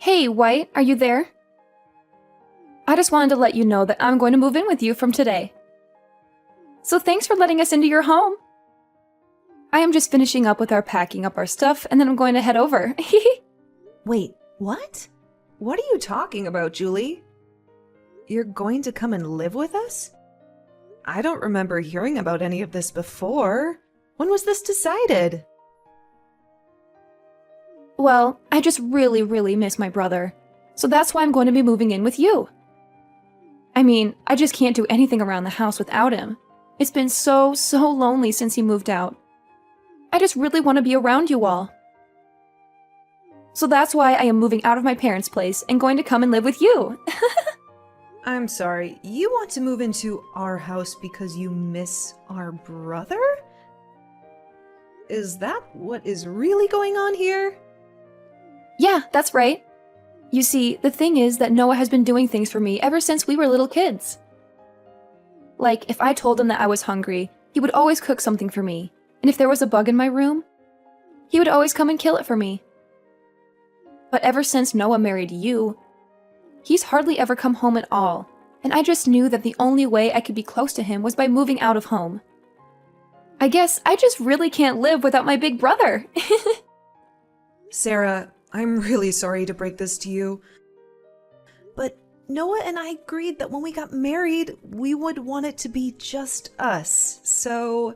Hey, White, are you there? I just wanted to let you know that I'm going to move in with you from today. So thanks for letting us into your home. I am just finishing up with our packing up our stuff, and then I'm going to head over. Wait, what? What are you talking about, Julie? You're going to come and live with us? I don't remember hearing about any of this before. When was this decided? Well, I just really miss my brother. So that's why I'm going to be moving in with you. I mean, I just can't do anything around the house without him. It's been so lonely since he moved out. I just really want to be around you all. So that's why I am moving out of my parents' place and going to come and live with you. I'm sorry, you want to move into our house because you miss our brother? Is that what is really going on here? Yeah, that's right. You see, the thing is that Noah has been doing things for me ever since we were little kids. Like, if I told him that I was hungry, he would always cook something for me. And if there was a bug in my room, he would always come and kill it for me. But ever since Noah married you, he's hardly ever come home at all, and I just knew that the only way I could be close to him was by moving out of home. I guess I just really can't live without my big brother. Sarah, I'm really sorry to break this to you, but Noah and I agreed that when we got married, we would want it to be just us, so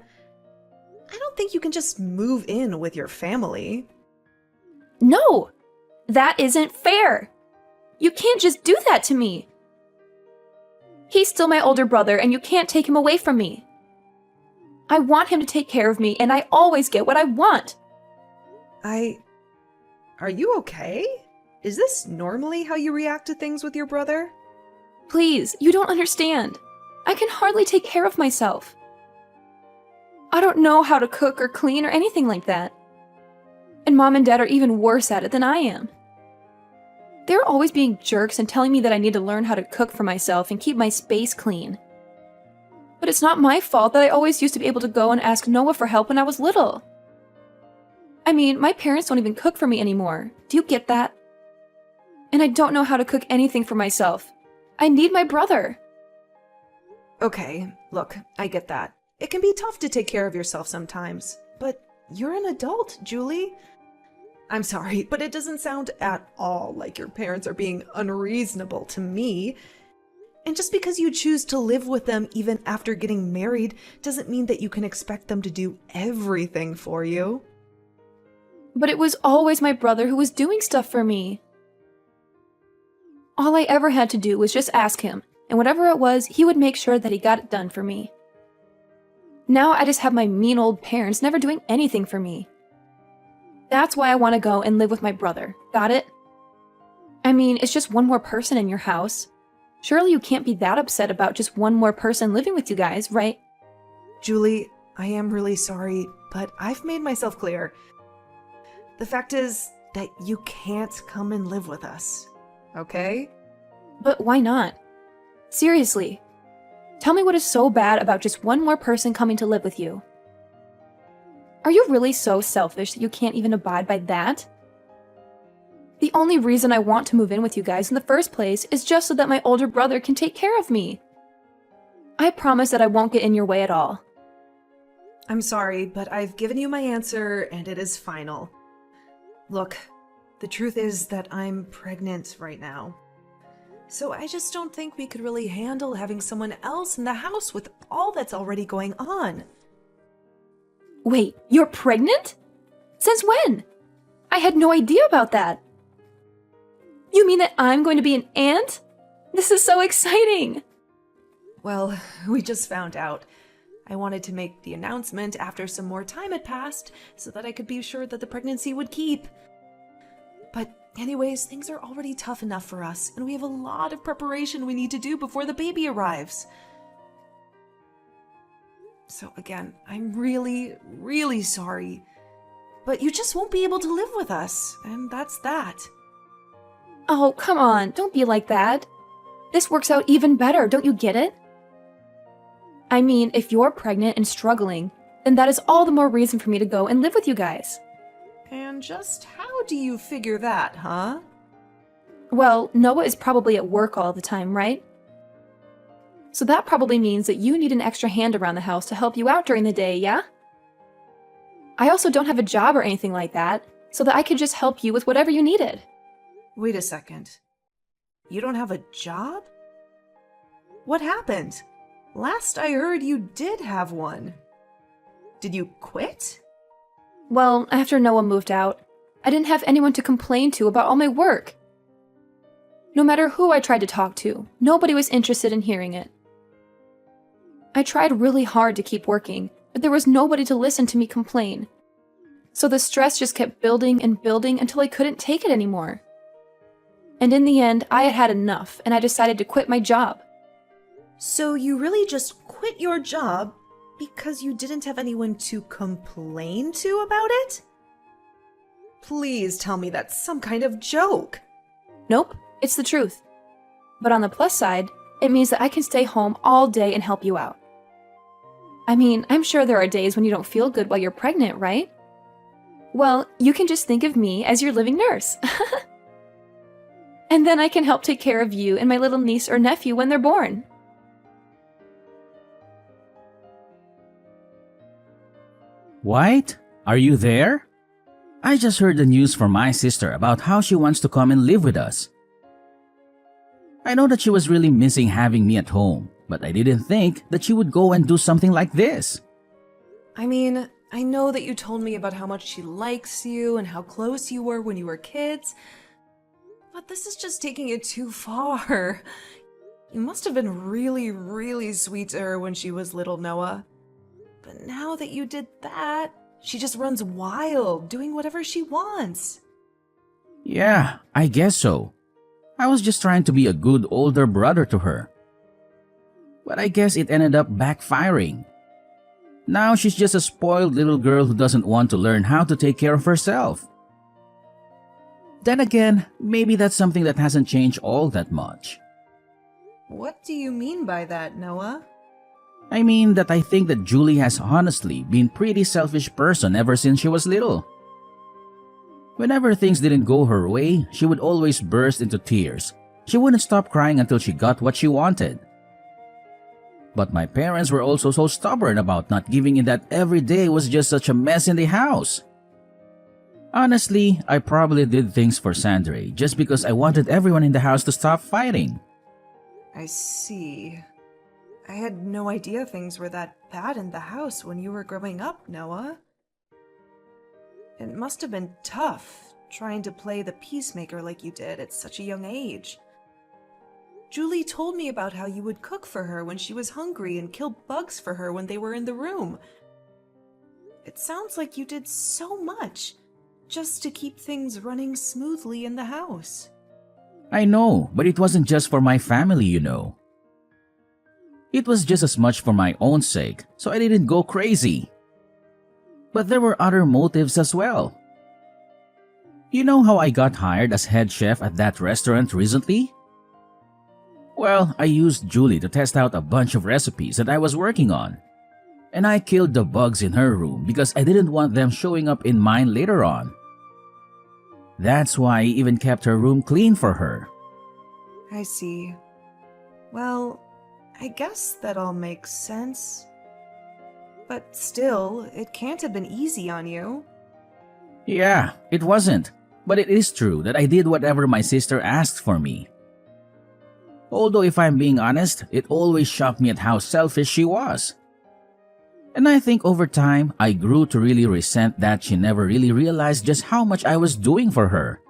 I don't think you can just move in with your family. No! That isn't fair! You can't just do that to me! He's still my older brother, and you can't take him away from me. I want him to take care of me, and I always get what I want. Are you okay? Is this normally how you react to things with your brother? Please, you don't understand. I can hardly take care of myself. I don't know how to cook or clean or anything like that. And Mom and Dad are even worse at it than I am. They're always being jerks and telling me that I need to learn how to cook for myself and keep my space clean. But it's not my fault that I always used to be able to go and ask Noah for help when I was little. I mean, my parents don't even cook for me anymore. Do you get that? And I don't know how to cook anything for myself. I need my brother. Okay, look, I get that. It can be tough to take care of yourself sometimes, but you're an adult, Julie. I'm sorry, but it doesn't sound at all like your parents are being unreasonable to me. And just because you choose to live with them even after getting married doesn't mean that you can expect them to do everything for you. But it was always my brother who was doing stuff for me. All I ever had to do was just ask him, and whatever it was, he would make sure that he got it done for me. Now I just have my mean old parents never doing anything for me. That's why I want to go and live with my brother. Got it? I mean, it's just one more person in your house. Surely you can't be that upset about just one more person living with you guys, right? Julie, I am really sorry, but I've made myself clear. The fact is that you can't come and live with us, okay? But why not? Seriously. Tell me what is so bad about just one more person coming to live with you. Are you really so selfish that you can't even abide by that? The only reason I want to move in with you guys in the first place is just so that my older brother can take care of me. I promise that I won't get in your way at all. I'm sorry, but I've given you my answer and it is final. Look, the truth is that I'm pregnant right now. So I just don't think we could really handle having someone else in the house with all that's already going on. Wait, you're pregnant? Since when? I had no idea about that. You mean that I'm going to be an aunt? This is so exciting! Well, we just found out. I wanted to make the announcement after some more time had passed so that I could be sure that the pregnancy would keep. But anyways, things are already tough enough for us, and we have a lot of preparation we need to do before the baby arrives. So again, I'm really sorry. But you just won't be able to live with us, and that's that. Oh, come on, don't be like that. This works out even better, don't you get it? I mean, if you're pregnant and struggling, then that is all the more reason for me to go and live with you guys. And just how do you figure that, huh? Well, Noah is probably at work all the time, right? So that probably means that you need an extra hand around the house to help you out during the day, yeah? I also don't have a job or anything like that, so that I could just help you with whatever you needed. Wait a second. You don't have a job? What happened? Last I heard you did have one. Did you quit? Well, after Noah moved out, I didn't have anyone to complain to about all my work. No matter who I tried to talk to, nobody was interested in hearing it. I tried really hard to keep working, but there was nobody to listen to me complain. So the stress just kept building and building until I couldn't take it anymore. And in the end, I had had enough, and I decided to quit my job. So you really just quit your job because you didn't have anyone to complain to about it? Please tell me that's some kind of joke. Nope, it's the truth. But on the plus side, it means that I can stay home all day and help you out. I mean, I'm sure there are days when you don't feel good while you're pregnant, right? Well, you can just think of me as your living nurse. And then I can help take care of you and my little niece or nephew when they're born. White, are you there? I just heard the news from my sister about how she wants to come and live with us. I know that she was really missing having me at home, but I didn't think that she would go and do something like this. I mean, I know that you told me about how much she likes you and how close you were when you were kids, but this is just taking it too far. You must have been really, really sweet to her when she was little, Noah. But now that you did that, she just runs wild, doing whatever she wants. Yeah, I guess so. I was just trying to be a good older brother to her. But I guess it ended up backfiring. Now she's just a spoiled little girl who doesn't want to learn how to take care of herself. Then again, maybe that's something that hasn't changed all that much. What do you mean by that, Noah? I mean that I think that Julie has honestly been a pretty selfish person ever since she was little. Whenever things didn't go her way, she would always burst into tears. She wouldn't stop crying until she got what she wanted. But my parents were also so stubborn about not giving in that every day was just such a mess in the house. Honestly, I probably did things for Sandra just because I wanted everyone in the house to stop fighting. I see. I had no idea things were that bad in the house when you were growing up, Noah. It must have been tough, trying to play the peacemaker like you did at such a young age. Julie told me about how you would cook for her when she was hungry and kill bugs for her when they were in the room. It sounds like you did so much just to keep things running smoothly in the house. I know, but it wasn't just for my family, you know. It was just as much for my own sake, so I didn't go crazy. But there were other motives as well. You know how I got hired as head chef at that restaurant recently? Well, I used Julie to test out a bunch of recipes that I was working on. And I killed the bugs in her room because I didn't want them showing up in mine later on. That's why I even kept her room clean for her. I see. Well, I guess that all makes sense. But still, it can't have been easy on you. Yeah, it wasn't. But it is true that I did whatever my sister asked for me. Although if I'm being honest, it always shocked me at how selfish she was. And I think over time, I grew to really resent that she never really realized just how much I was doing for her.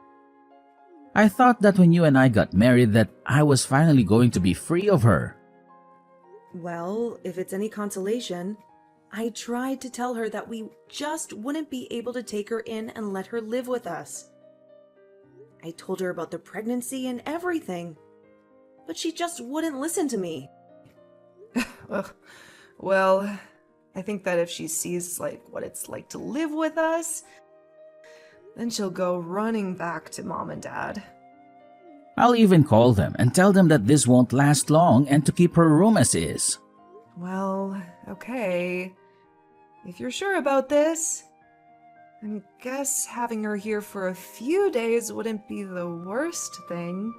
I thought that when you and I got married that I was finally going to be free of her. Well, if it's any consolation, I tried to tell her that we just wouldn't be able to take her in and let her live with us. I told her about the pregnancy and everything, but she just wouldn't listen to me. Well, I think that if she sees what it's like to live with us, then she'll go running back to Mom and Dad. I'll even call them and tell them that this won't last long and to keep her room as is. Well, okay. If you're sure about this. I guess having her here for a few days wouldn't be the worst thing.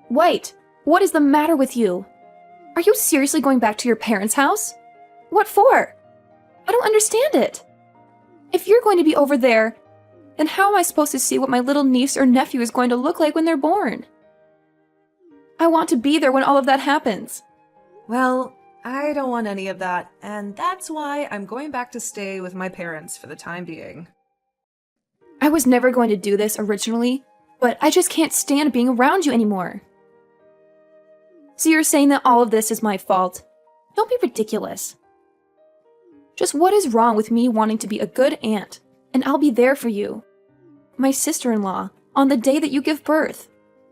Wait, what is the matter with you? Are you seriously going back to your parents' house? What for? I don't understand it. If you're going to be over there, then how am I supposed to see what my little niece or nephew is going to look like when they're born? I want to be there when all of that happens. Well, I don't want any of that, and that's why I'm going back to stay with my parents for the time being. I was never going to do this originally, but I just can't stand being around you anymore. So you're saying that all of this is my fault? Don't be ridiculous. Just what is wrong with me wanting to be a good aunt, and I'll be there for you, my sister-in-law, on the day that you give birth?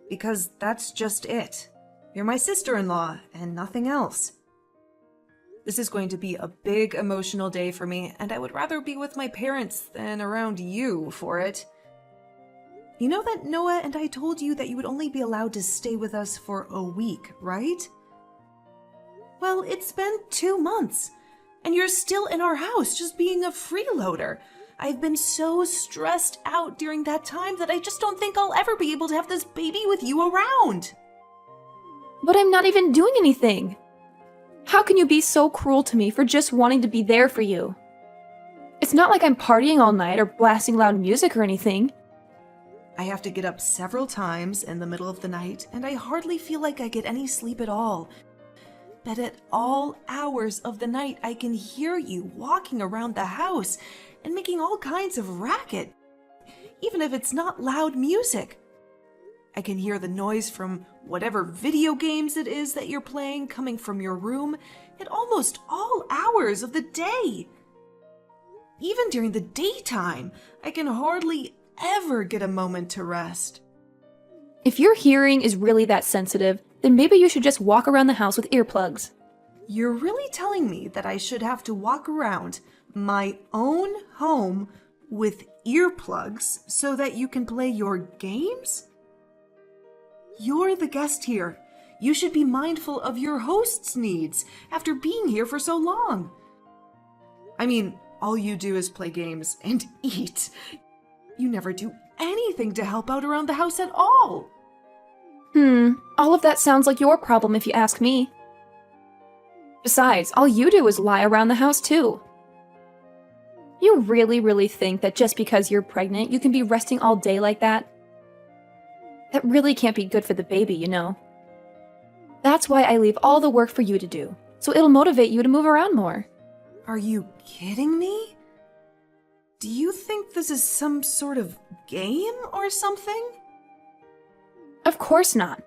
Because that's just it. You're my sister-in-law, and nothing else. This is going to be a big emotional day for me, and I would rather be with my parents than around you for it. You know that Noah and I told you that you would only be allowed to stay with us for a week, right? Well, it's been 2 months, and you're still in our house just being a freeloader. I've been so stressed out during that time that I just don't think I'll ever be able to have this baby with you around. But I'm not even doing anything. How can you be so cruel to me for just wanting to be there for you? It's not like I'm partying all night or blasting loud music or anything. I have to get up several times in the middle of the night, and I hardly feel like I get any sleep at all. But at all hours of the night, I can hear you walking around the house and making all kinds of racket, even if it's not loud music. I can hear the noise from whatever video games it is that you're playing coming from your room at almost all hours of the day. Even during the daytime, I can hardly ever get a moment to rest. If your hearing is really that sensitive, then maybe you should just walk around the house with earplugs. You're really telling me that I should have to walk around my own home with earplugs so that you can play your games? You're the guest here. You should be mindful of your host's needs after being here for so long. I mean, all you do is play games and eat. You never do anything to help out around the house at all. All of that sounds like your problem if you ask me. Besides, all you do is lie around the house too. You really think that just because you're pregnant, you can be resting all day like that? That really can't be good for the baby, you know. That's why I leave all the work for you to do, so it'll motivate you to move around more. Are you kidding me? Do you think this is some sort of game or something? Of course not.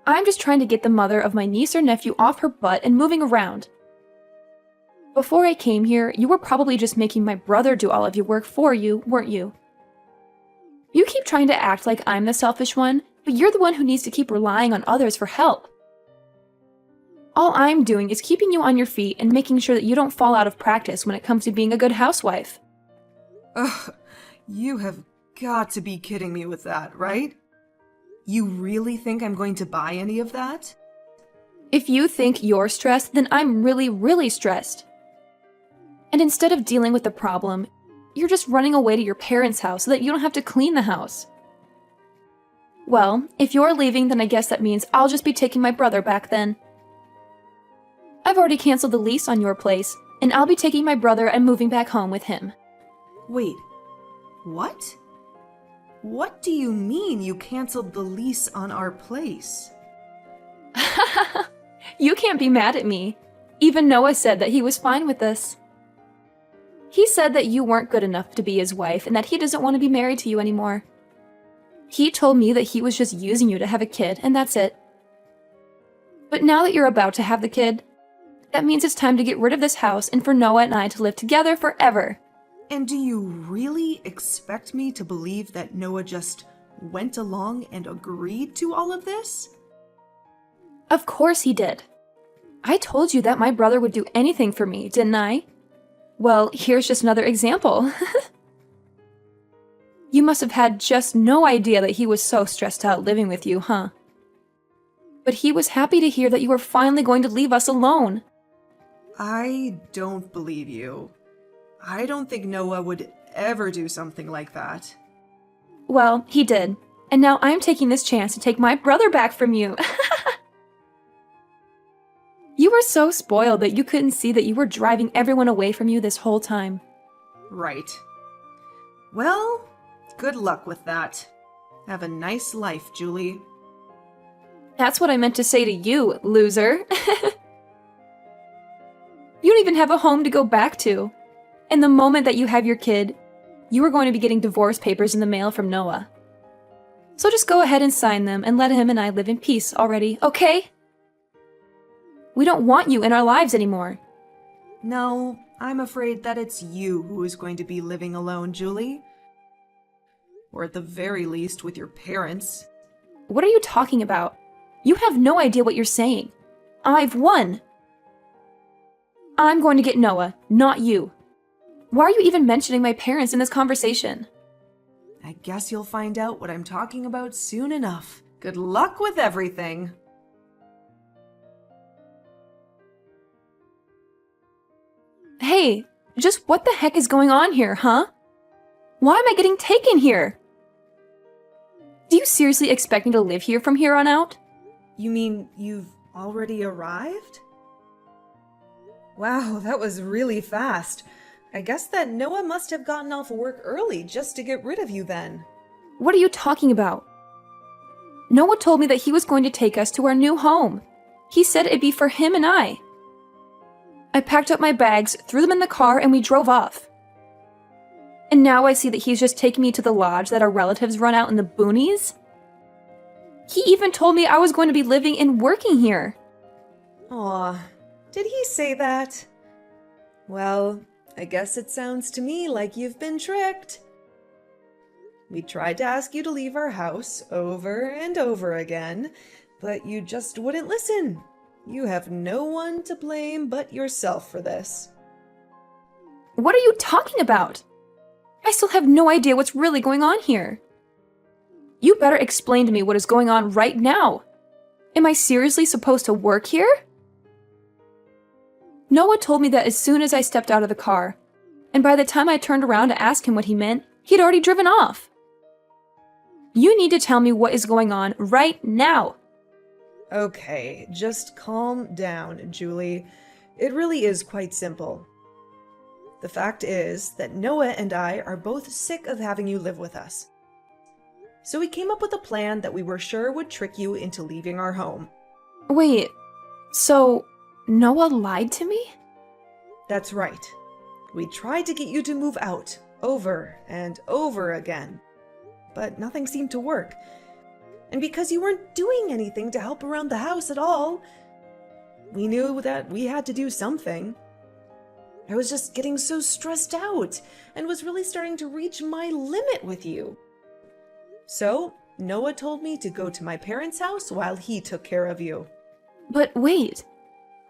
I'm just trying to get the mother of my niece or nephew off her butt and moving around. Before I came here, you were probably just making my brother do all of your work for you, weren't you? You keep trying to act like I'm the selfish one, but you're the one who needs to keep relying on others for help. All I'm doing is keeping you on your feet and making sure that you don't fall out of practice when it comes to being a good housewife. Ugh, you have got to be kidding me with that, right? You really think I'm going to buy any of that? If you think you're stressed, then I'm really stressed. And instead of dealing with the problem, you're just running away to your parents' house so that you don't have to clean the house. Well, if you're leaving, then I guess that means I'll just be taking my brother back then. I've already canceled the lease on your place, and I'll be taking my brother and moving back home with him. Wait, what? What do you mean you canceled the lease on our place? You can't be mad at me. Even Noah said that he was fine with this. He said that you weren't good enough to be his wife and that he doesn't want to be married to you anymore. He told me that he was just using you to have a kid, and that's it. But now that you're about to have the kid, that means it's time to get rid of this house and for Noah and I to live together forever. And do you really expect me to believe that Noah just went along and agreed to all of this? Of course he did. I told you that my brother would do anything for me, didn't I? Well, here's just another example. You must have had just no idea that he was so stressed out living with you, huh? but he was happy to hear that you were finally going to leave us alone. I don't believe you. I don't think Noah would ever do something like that. Well, he did. And now I'm taking this chance to take my brother back from you. You were so spoiled that you couldn't see that you were driving everyone away from you this whole time. Right. Well, good luck with that. Have a nice life, Julie. That's what I meant to say to you, loser. You don't even have a home to go back to. And the moment that you have your kid, you are going to be getting divorce papers in the mail from Noah. So just go ahead and sign them and let him and I live in peace already, okay? We don't want you in our lives anymore. No, I'm afraid that it's you who is going to be living alone, Julie. Or at the very least with your parents. What are you talking about? You have no idea what you're saying. I've won. I'm going to get Noah, not you. Why are you even mentioning my parents in this conversation? I guess you'll find out what I'm talking about soon enough. Good luck with everything. Hey, just what the heck is going on here, huh? Why am I getting taken here? Do you seriously expect me to live here from here on out? You mean you've already arrived? Wow, that was really fast. I guess that Noah must have gotten off work early just to get rid of you then. What are you talking about? Noah told me that he was going to take us to our new home. He said it'd be for him and I. I packed up my bags, threw them in the car, and we drove off. And now I see that he's just taking me to the lodge that our relatives run out in the boonies? He even told me I was going to be living and working here. Aw, did he say that? Well, I guess it sounds to me like you've been tricked. We tried to ask you to leave our house over and over again, but you just wouldn't listen. You have no one to blame but yourself for this. What are you talking about? I still have no idea what's really going on here. You better explain to me what is going on right now. Am I seriously supposed to work here? Noah told me that as soon as I stepped out of the car, and by the time I turned around to ask him what he meant, he'd already driven off. You need to tell me what is going on right now. Okay, just calm down, Julie. It really is quite simple. The fact is that Noah and I are both sick of having you live with us. So we came up with a plan that we were sure would trick you into leaving our home. Wait, so Noah lied to me? That's right. We tried to get you to move out over and over again, but nothing seemed to work. And because you weren't doing anything to help around the house at all, we knew that we had to do something. I was just getting so stressed out and was really starting to reach my limit with you. So, Noah told me to go to my parents' house while he took care of you. But wait,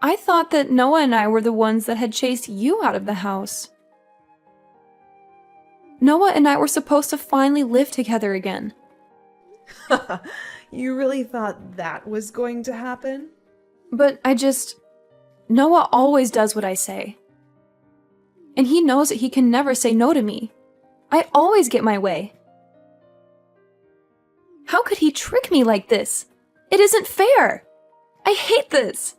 I thought that Noah and I were the ones that had chased you out of the house. Noah and I were supposed to finally live together again. You really thought that was going to happen? But Noah always does what I say. And he knows that he can never say no to me. I always get my way. How could he trick me like this? It isn't fair. I hate this.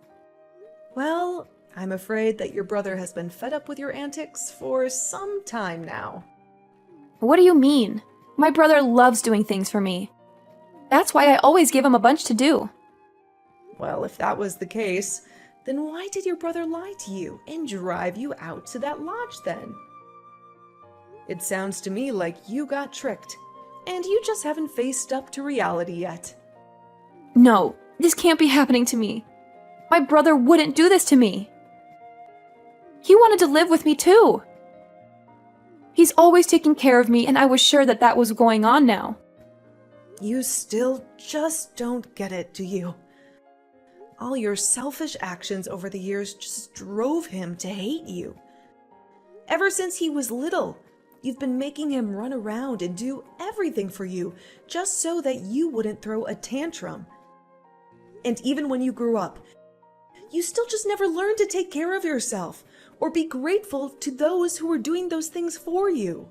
Well, I'm afraid that your brother has been fed up with your antics for some time now. What do you mean? My brother loves doing things for me. That's why I always give him a bunch to do. Well, if that was the case, then why did your brother lie to you and drive you out to that lodge then? It sounds to me like you got tricked, and you just haven't faced up to reality yet. No, this can't be happening to me. My brother wouldn't do this to me. He wanted to live with me too. He's always taken care of me, and I was sure that that was going on now. You still just don't get it, do you? All your selfish actions over the years just drove him to hate you. Ever since he was little, you've been making him run around and do everything for you, just so that you wouldn't throw a tantrum. And even when you grew up, you still just never learned to take care of yourself or be grateful to those who were doing those things for you.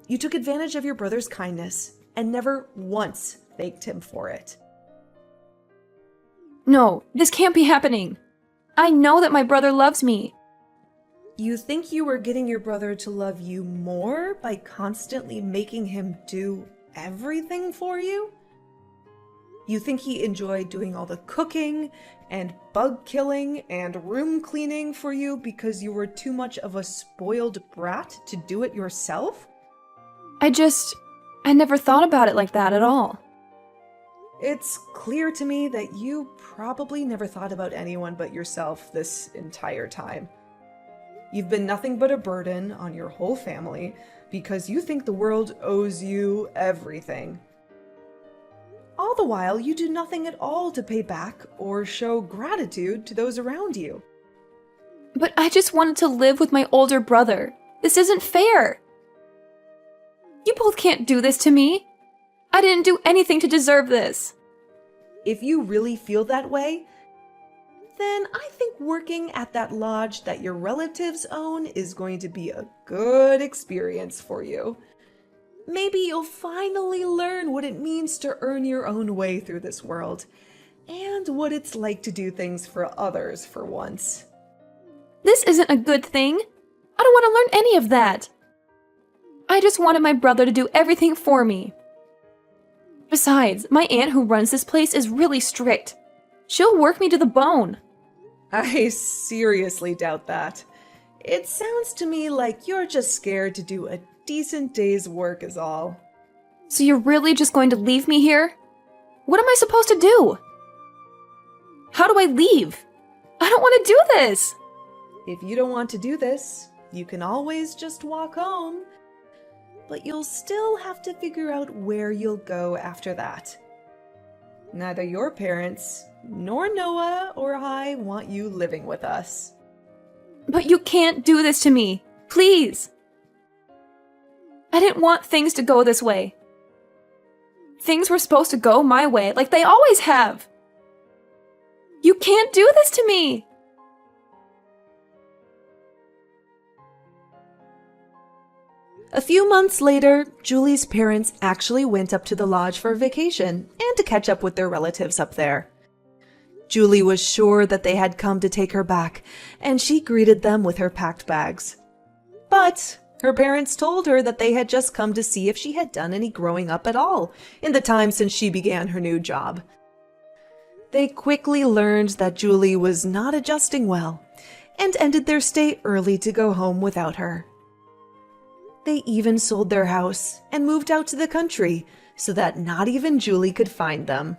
You took advantage of your brother's kindness and never once thanked him for it. No, this can't be happening. I know that my brother loves me. You think you were getting your brother to love you more by constantly making him do everything for you? You think he enjoyed doing all the cooking and bug killing and room cleaning for you because you were too much of a spoiled brat to do it yourself? I never thought about it like that at all. It's clear to me that you probably never thought about anyone but yourself this entire time. You've been nothing but a burden on your whole family because you think the world owes you everything. All the while, you do nothing at all to pay back or show gratitude to those around you. But I just wanted to live with my older brother. This isn't fair. You both can't do this to me. I didn't do anything to deserve this. If you really feel that way, then I think working at that lodge that your relatives own is going to be a good experience for you. Maybe you'll finally learn what it means to earn your own way through this world, and what it's like to do things for others for once. This isn't a good thing. I don't want to learn any of that. I just wanted my brother to do everything for me. Besides, my aunt who runs this place is really strict. She'll work me to the bone. I seriously doubt that. It sounds to me like you're just scared to do a decent day's work is all. So you're really just going to leave me here? What am I supposed to do? How do I leave? I don't want to do this. If you don't want to do this, you can always just walk home. But you'll still have to figure out where you'll go after that. Neither your parents, nor Noah or I want you living with us. But you can't do this to me. Please. I didn't want things to go this way. Things were supposed to go my way, like they always have. You can't do this to me. A few months later, Julie's parents actually went up to the lodge for a vacation and to catch up with their relatives up there. Julie was sure that they had come to take her back, and she greeted them with her packed bags. But her parents told her that they had just come to see if she had done any growing up at all in the time since she began her new job. They quickly learned that Julie was not adjusting well and ended their stay early to go home without her. They even sold their house and moved out to the country so that not even Julie could find them.